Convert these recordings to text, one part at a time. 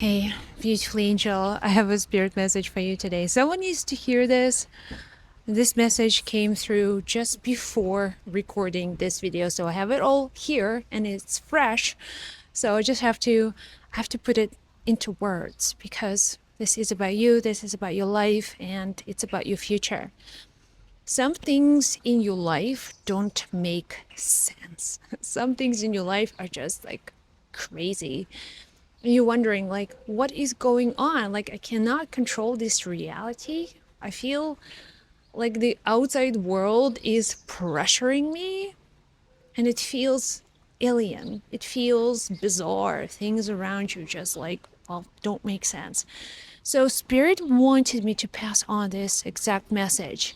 Hey, beautiful angel, I have a spirit message for you today. Someone needs to hear this. This message came through just before recording this video, so I have it all here and it's fresh. So I have to put it into words because this is about you, this is about your life, and it's about your future. Some things in your life don't make sense. Some things in your life are just like crazy. You're wondering, like, what is going on? Like, I cannot control this reality. I feel like the outside world is pressuring me, and it feels alien. It feels bizarre. Things around you just like, well, don't make sense. So, Spirit wanted me to pass on this exact message.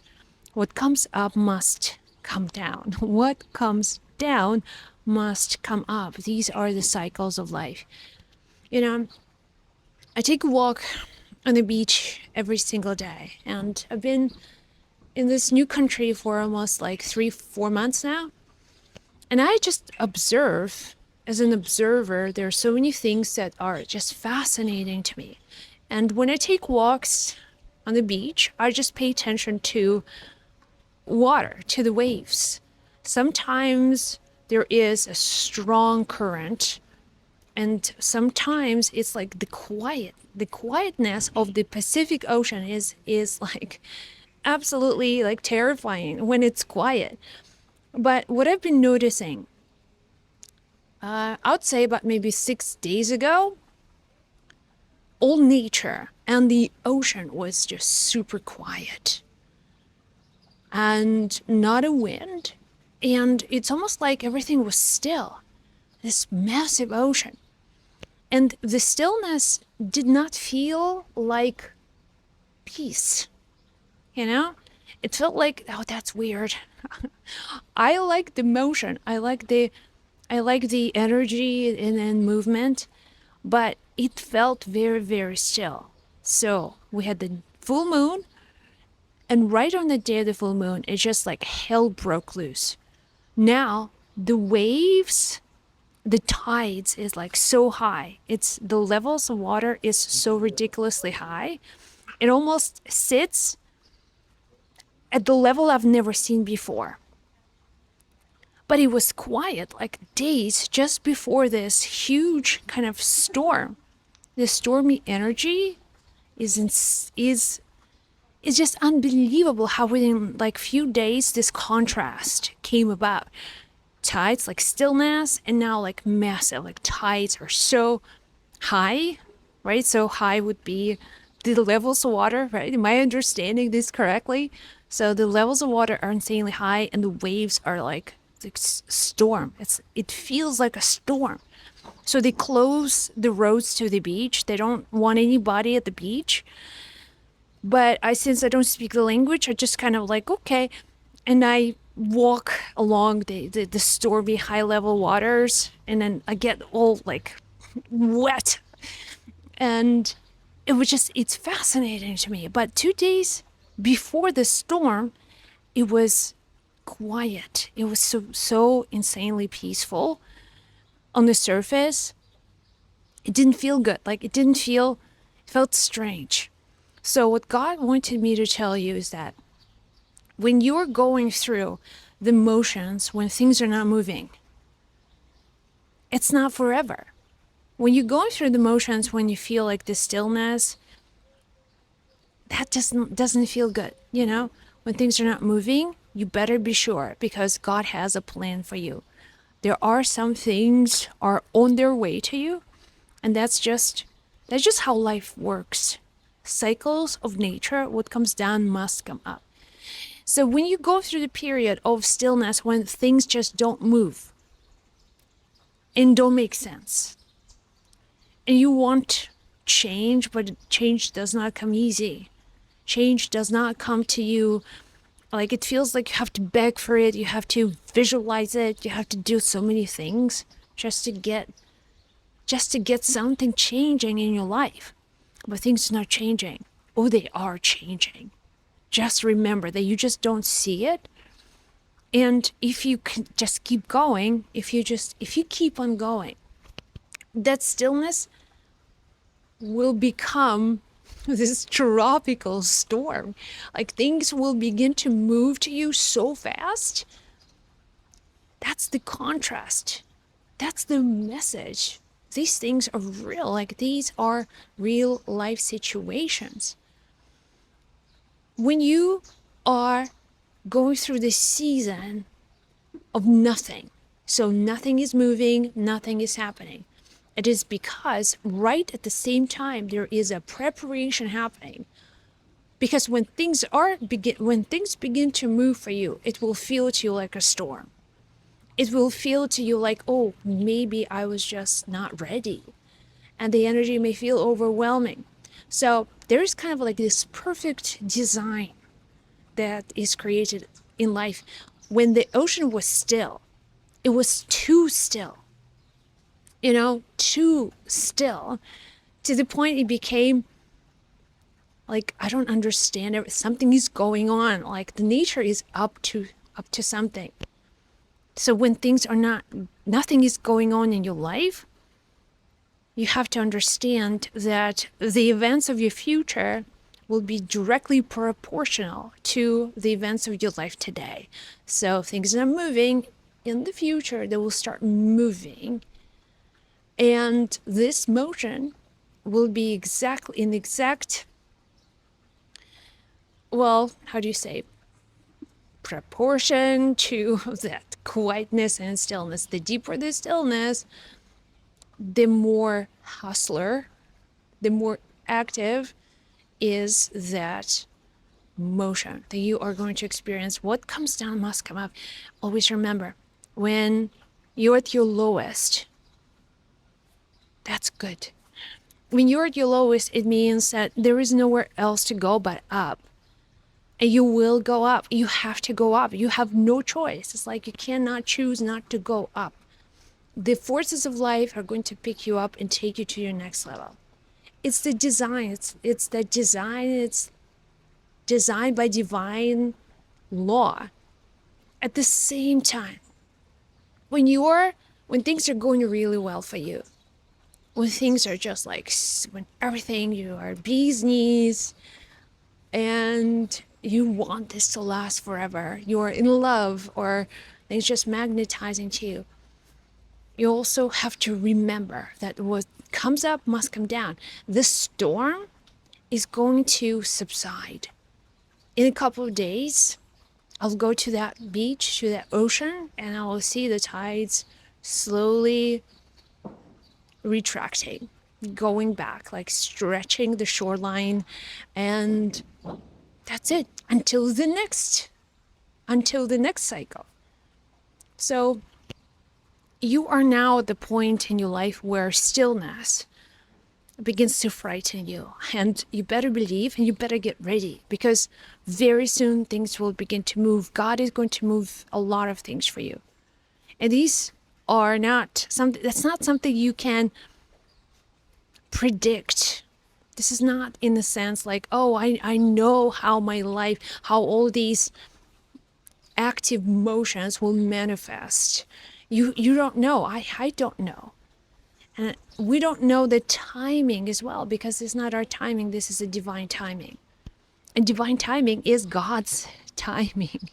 What comes up must come down. What comes down must come up. These are the cycles of life. You know, I take a walk on the beach every single day, and I've been in this new country for almost like 3-4 months now. And I just observe, as an observer, there are so many things that are just fascinating to me. And when I take walks on the beach, I just pay attention to water, to the waves. Sometimes there is a strong current, and sometimes it's like the quietness of the Pacific Ocean is like absolutely like terrifying when it's quiet. But what I've been noticing, I'd say about maybe 6 days ago, all nature and the ocean was just super quiet and not a wind, and it's almost like everything was still. This massive ocean. And the stillness did not feel like peace, you know? It felt like, oh, that's weird. I like the motion. I like the energy and movement, but it felt very, very still. So we had the full moon, and right on the day of the full moon, it's just like hell broke loose. Now the waves, the tides is like so high. It's the levels of water is so ridiculously high. It almost sits at the level I've never seen before. But it was quiet, like days just before this huge kind of storm. The stormy energy is just unbelievable how within like few days this contrast came about. Tides like stillness, and now like massive, like tides are so high, right? So high would be the levels of water, right? Am I understanding this correctly? So the levels of water are insanely high, and the waves are like storm. It feels like a storm. So they close the roads to the beach. They don't want anybody at the beach. But since I don't speak the language, I just kind of like, okay. And I walk along the stormy high level waters, and then I get all like wet. And it's fascinating to me. But 2 days before the storm, it was quiet. It was so insanely peaceful on the surface. It didn't feel good. Like it felt strange. So what God wanted me to tell you is that when you're going through the motions, when things are not moving, it's not forever. When you're going through the motions, when you feel like the stillness, that doesn't feel good, you know? When things are not moving, you better be sure, because God has a plan for you. There are some things are on their way to you, and that's just how life works. Cycles of nature, what comes down must come up. So when you go through the period of stillness, when things just don't move and don't make sense, and you want change, but change does not come easy. Change does not come to you like, it feels like you have to beg for it, you have to visualize it, you have to do so many things just to get something changing in your life. But things are not changing. Oh, they are changing. Just remember that you just don't see it. And if you can just keep going, if you keep on going, that stillness will become this tropical storm. Like things will begin to move to you so fast. That's the contrast. That's the message. These things are real. Like these are real life situations. When you are going through this season of nothing, so nothing is moving, nothing is happening, it is because right at the same time there is a preparation happening. Because when things begin to move for you, it will feel to you like a storm. It will feel to you like, oh, maybe I was just not ready. And the energy may feel overwhelming. So there is kind of like this perfect design that is created in life. When the ocean was still, it was too still. Too still, to the point it became like, I don't understand it. Something is going on. Like the nature is up to something. So when things are nothing is going on in your life, you have to understand that the events of your future will be directly proportional to the events of your life today. So if things are moving in the future, they will start moving. And this motion will be well, how do you say, proportion to that quietness and stillness. The deeper the stillness, the more hustler, the more active is that motion that you are going to experience. What comes down must come up. Always remember, when you're at your lowest, that's good. When you're at your lowest, it means that there is nowhere else to go but up. And you will go up. You have to go up. You have no choice. It's like you cannot choose not to go up. The forces of life are going to pick you up and take you to your next level. It's the design. It's the design. It's designed by divine law. At the same time, when things are going really well for you, when things are just like, when everything, you are bee's knees, and you want this to last forever, you're in love, or it's just magnetizing to you, you also have to remember that what comes up must come down. The storm is going to subside. In a couple of days, I'll go to that beach, to that ocean, and I will see the tides slowly retracting, going back, like stretching the shoreline, and that's it until the next cycle. So you are now at the point in your life where stillness begins to frighten you, and you better believe and you better get ready, because very soon things will begin to move. God is going to move a lot of things for you, and these are not something you can predict. This is not in the sense like, oh, I know how all these active motions will manifest. You don't know. I don't know. And we don't know the timing as well, because it's not our timing. This is a divine timing. And divine timing is God's timing.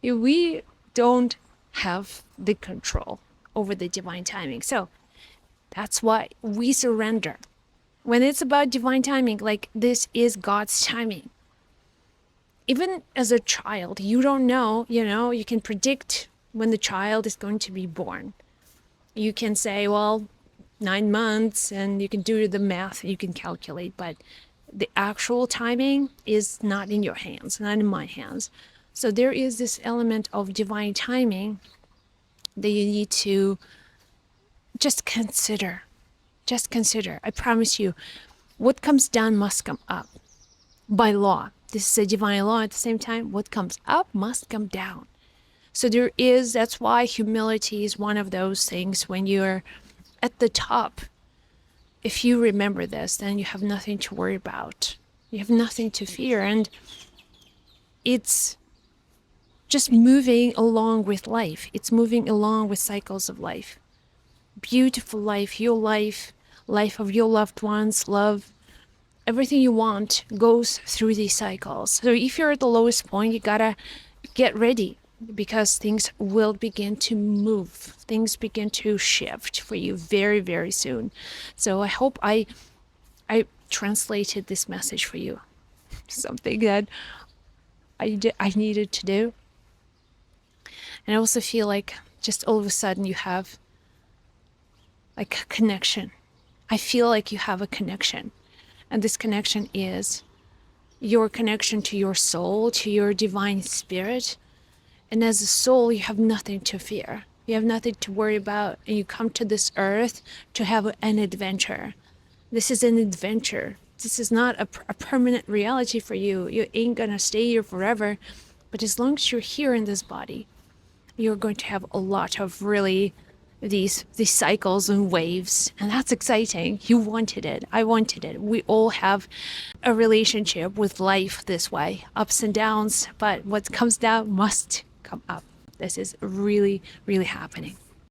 We don't have the control over the divine timing. So that's why we surrender. When it's about divine timing, like, this is God's timing. Even as a child, you don't know, you can predict when the child is going to be born. You can say, well, 9 months, and you can do the math, you can calculate, but the actual timing is not in your hands, not in my hands. So there is this element of divine timing that you need to just consider. Just consider. I promise you, what comes down must come up by law. This is a divine law. At the same time, what comes up must come down. So that's why humility is one of those things. When you're at the top, if you remember this, then you have nothing to worry about. You have nothing to fear. And it's just moving along with life. It's moving along with cycles of life. Beautiful life, your life, life of your loved ones, love, everything you want goes through these cycles. So if you're at the lowest point, you gotta get ready, because things will begin to move. Things begin to shift for you very, very soon. So I hope I translated this message for you. Something that I needed to do. And I also feel like just all of a sudden you have like a connection. I feel like you have a connection. And this connection is your connection to your soul, to your divine spirit. And as a soul, you have nothing to fear. You have nothing to worry about. And you come to this earth to have an adventure. This is an adventure. This is not a permanent reality for you. You ain't gonna stay here forever. But as long as you're here in this body, you're going to have a lot of really these cycles and waves, and that's exciting. You wanted it. I wanted it. We all have a relationship with life this way, ups and downs, but what comes down must come up. This is really, really happening.